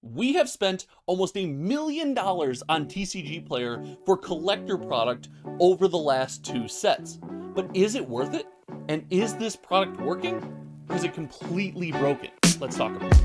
We have spent almost $1 million on TCG Player for collector product over the last 2 sets. But is it worth it? And is this product working? Or is it completely broken? Let's talk about it.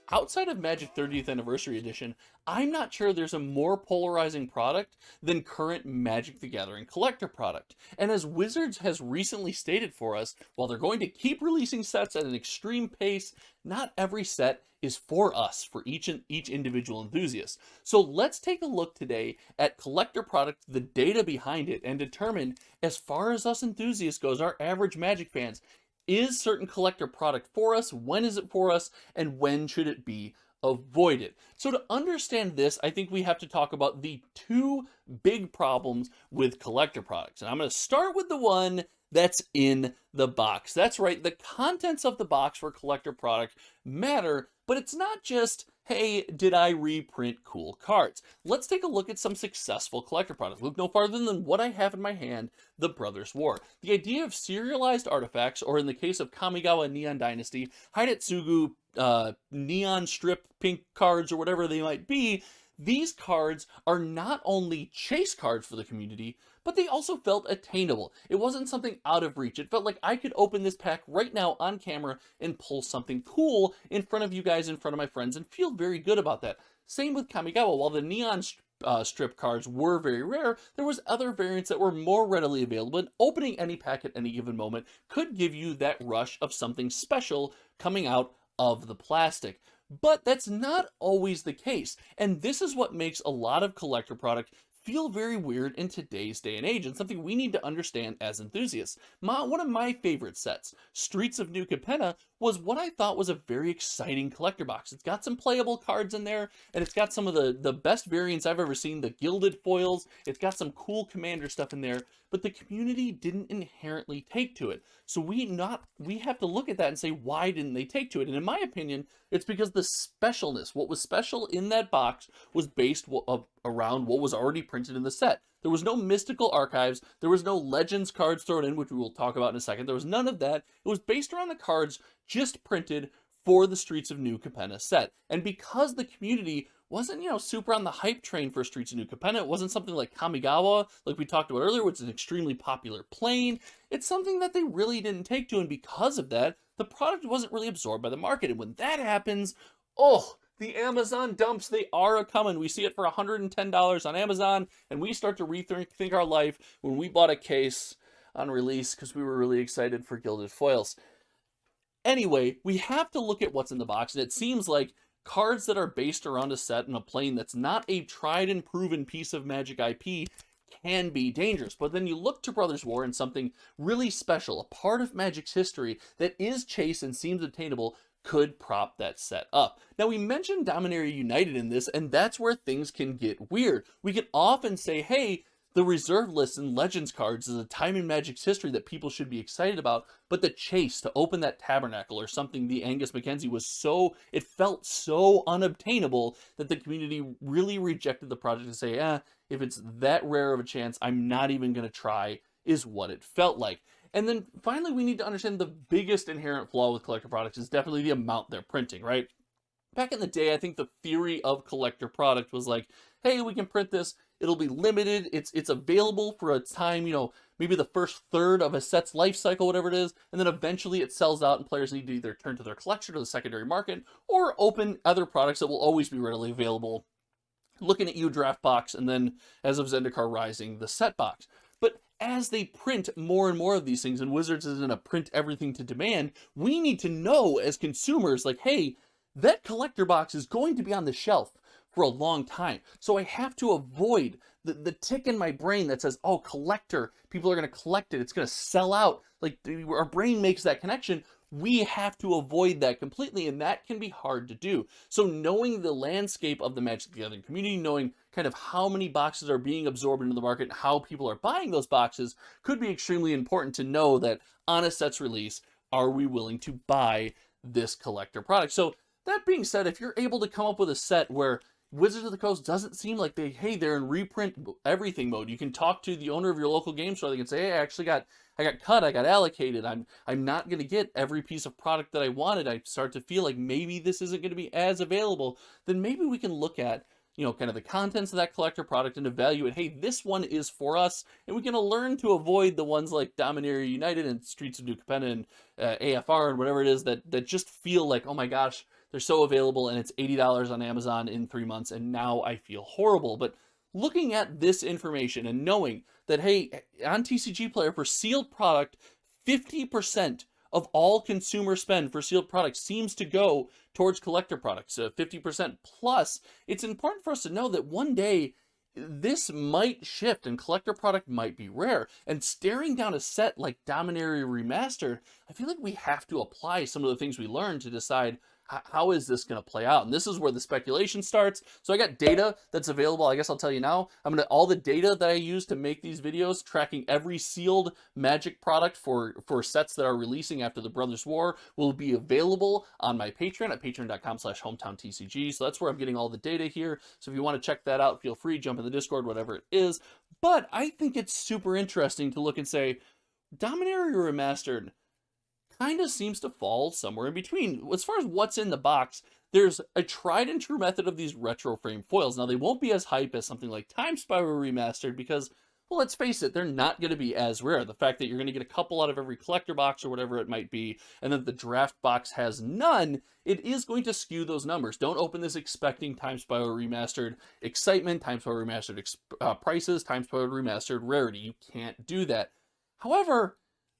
Outside of Magic 30th Anniversary Edition, I'm not sure there's a more polarizing product than current Magic the Gathering collector product. And as Wizards has recently stated for us, while they're going to keep releasing sets at an extreme pace, not every set is for us, for each individual enthusiast. So let's take a look today at collector product, the data behind it, and determine, as far as us enthusiasts goes, our average Magic fans, is certain collector product for us? When is it for us? And when should it be avoided? So to understand this, I think we have to talk about the 2 big problems with collector products. And I'm going to start with the one that's in the box. That's right, the contents of the box for collector product matter, but it's not just, hey, did I reprint cool cards? Let's take a look at some successful collector products. Look no farther than what I have in my hand, the Brothers War. The idea of serialized artifacts, or in the case of Kamigawa Neon Dynasty, Hidetsugu neon strip pink cards, or whatever they might be, these cards are not only chase cards for the community, but they also felt attainable. It wasn't something out of reach. It felt like I could open this pack right now on camera and pull something cool in front of you guys, in front of my friends, and feel very good about that. Same with Kamigawa. While the neon strip cards were very rare, there was other variants that were more readily available, and opening any pack at any given moment could give you that rush of something special coming out of the plastic. But that's not always the case, and this is what makes a lot of collector product feel very weird in today's day and age, and something we need to understand as enthusiasts. One of my favorite sets, Streets of New Capenna, was what I thought was a very exciting collector box. It's got some playable cards in there, and it's got some of the best variants I've ever seen, the gilded foils. It's got some cool commander stuff in there, but the community didn't inherently take to it. So we have to look at that and say, why didn't they take to it? And in my opinion, it's because the specialness, what was special in that box, was based around what was already printed in the set. There was no mystical archives. There was no Legends cards thrown in, which we will talk about in a second. There was none of that. It was based around the cards just printed for the Streets of New Capenna set. And because the community wasn't, super on the hype train for Streets of New Capenna, it wasn't something like Kamigawa, like we talked about earlier, which is an extremely popular plane. It's something that they really didn't take to, and because of that, the product wasn't really absorbed by the market. And when that happens, the Amazon dumps, they are a-coming. We see it for $110 on Amazon, and we start to rethink our life when we bought a case on release because we were really excited for gilded foils. Anyway, we have to look at what's in the box, and it seems like cards that are based around a set and a plane that's not a tried and proven piece of Magic IP can be dangerous. But then you look to Brothers War and something really special, a part of Magic's history that is chase and seems attainable, could prop that set up. Now, we mentioned Dominaria United in this, and that's where things can get weird. We can often say, hey, the reserve list and Legends cards is a time in Magic's history that people should be excited about, but the chase to open that tabernacle or something, the Angus Mackenzie, it felt so unobtainable that the community really rejected the project and say, if it's that rare of a chance, I'm not even going to try, is what it felt like. And then finally, we need to understand the biggest inherent flaw with collector products is definitely the amount they're printing, right? Back in the day, I think the theory of collector product was like, hey, we can print this, it'll be limited, it's available for a time, maybe the first third of a set's life cycle, whatever it is, and then eventually it sells out and players need to either turn to their collection or the secondary market, or open other products that will always be readily available. Looking at you, Draft Box, and then, as of Zendikar Rising, the set box. But as they print more and more of these things, and Wizards is going to print everything to demand, we need to know as consumers, like, hey, that collector box is going to be on the shelf for a long time. So I have to avoid the tick in my brain that says, oh, collector, people are going to collect it, it's going to sell out. Like, our brain makes that connection. We have to avoid that completely, and that can be hard to do. So knowing the landscape of the Magic the Gathering community, knowing kind of how many boxes are being absorbed into the market and how people are buying those boxes could be extremely important to know that on a set's release, are we willing to buy this collector product? So that being said, if you're able to come up with a set where Wizards of the Coast doesn't seem like they're in reprint everything mode. You can talk to the owner of your local game store. They can say, hey, I got cut, I got allocated. I'm not going to get every piece of product that I wanted. I start to feel like maybe this isn't going to be as available. Then maybe we can look at, kind of the contents of that collector product and evaluate, hey, this one is for us, and we can learn to avoid the ones like Dominaria United and Streets of New Capenna and AFR and whatever it is that just feel like, oh my gosh, they're so available and it's $80 on Amazon in 3 months, and now I feel horrible. But looking at this information and knowing that, hey, on TCG Player for sealed product, 50% of all consumer spend for sealed products seems to go towards collector products, 50% plus. It's important for us to know that one day this might shift and collector product might be rare. And staring down a set like Dominaria Remastered, I feel like we have to apply some of the things we learned to decide how is this going to play out? And this is where the speculation starts. So I got data that's available. I guess I'll tell you now. All the data that I use to make these videos, tracking every sealed Magic product for sets that are releasing after the Brothers War, will be available on my Patreon at patreon.com/hometowntcg. So that's where I'm getting all the data here. So if you want to check that out, feel free, jump in the Discord, whatever it is. But I think it's super interesting to look and say, Dominaria Remastered kind of seems to fall somewhere in between. As far as what's in the box, there's a tried and true method of these retro frame foils. Now, they won't be as hype as something like Time Spiral Remastered because, well, let's face it, they're not going to be as rare. The fact that you're going to get a couple out of every collector box or whatever it might be, and that the draft box has none, it is going to skew those numbers. Don't open this expecting Time Spiral Remastered excitement, Time Spiral Remastered prices, Time Spiral Remastered rarity. You can't do that. However,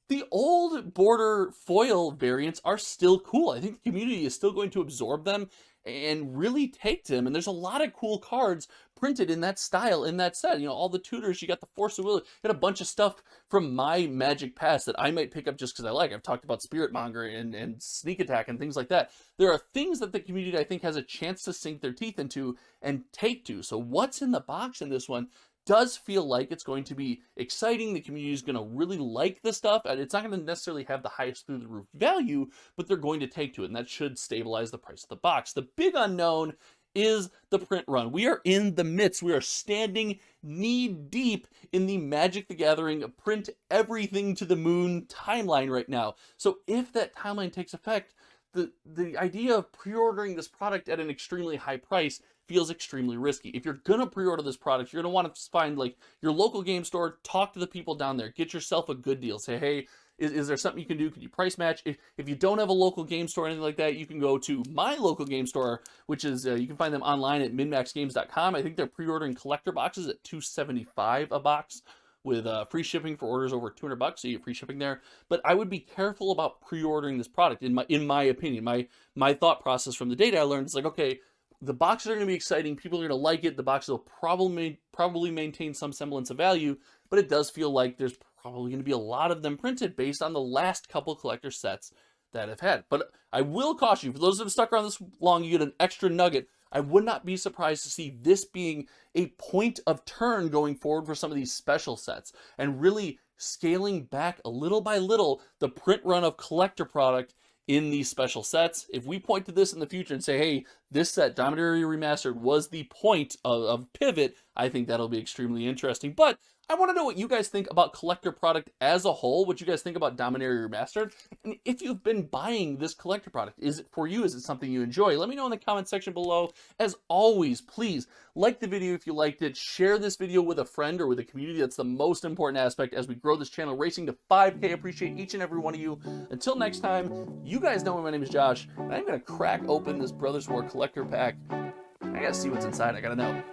the old border foil variants are still cool. I think the community is still going to absorb them and really take to them. And there's a lot of cool cards printed in that style, in that set. All the tutors, you got the Force of Will, you got a bunch of stuff from my Magic past that I might pick up just because I like. I've talked about Spirit Monger and Sneak Attack and things like that. There are things that the community, I think, has a chance to sink their teeth into and take to. So what's in the box in this one does feel like it's going to be exciting. The community is going to really like the stuff, and it's not going to necessarily have the highest through the roof value, but they're going to take to it, and that should stabilize the price of the box. The big unknown is the print run. We are in the midst. We are standing knee deep in the Magic the Gathering print everything to the moon timeline right now. So if that timeline takes effect, the idea of pre-ordering this product at an extremely high price feels extremely risky. If you're going to pre-order this product, you're going to want to find like your local game store, talk to the people down there, get yourself a good deal. Say, hey, is there something you can do? Can you price match? If you don't have a local game store or anything like that, you can go to my local game store, which is, you can find them online at MinMaxGames.com. I think they're pre-ordering collector boxes at $275 a box with free shipping for orders over $200, so you get free shipping there. But I would be careful about pre-ordering this product, in my opinion. My thought process from the data I learned is like, okay, the boxes are going to be exciting. People are going to like it. The boxes will probably maintain some semblance of value, but it does feel like there's probably going to be a lot of them printed based on the last couple collector sets that I've had. But I will caution you, for those that have stuck around this long, you get an extra nugget. I would not be surprised to see this being a point of turn going forward for some of these special sets and really scaling back a little by little the print run of collector product in these special sets. If we point to this in the future and say, hey, this set, Dominaria Remastered, was the point of pivot, I think that'll be extremely interesting. But I want to know what you guys think about collector product as a whole, what you guys think about Dominaria Remastered, and if you've been buying this collector product. Is it for you? Is it something you enjoy? Let me know in the comment section below. As always, please like the video if you liked it, share this video with a friend or with a community. That's the most important aspect as we grow this channel, racing to 5K. Appreciate each and every one of you. Until next time, you guys know my name is Josh, and I'm going to crack open this Brothers War collector pack. I gotta see what's inside. I gotta know.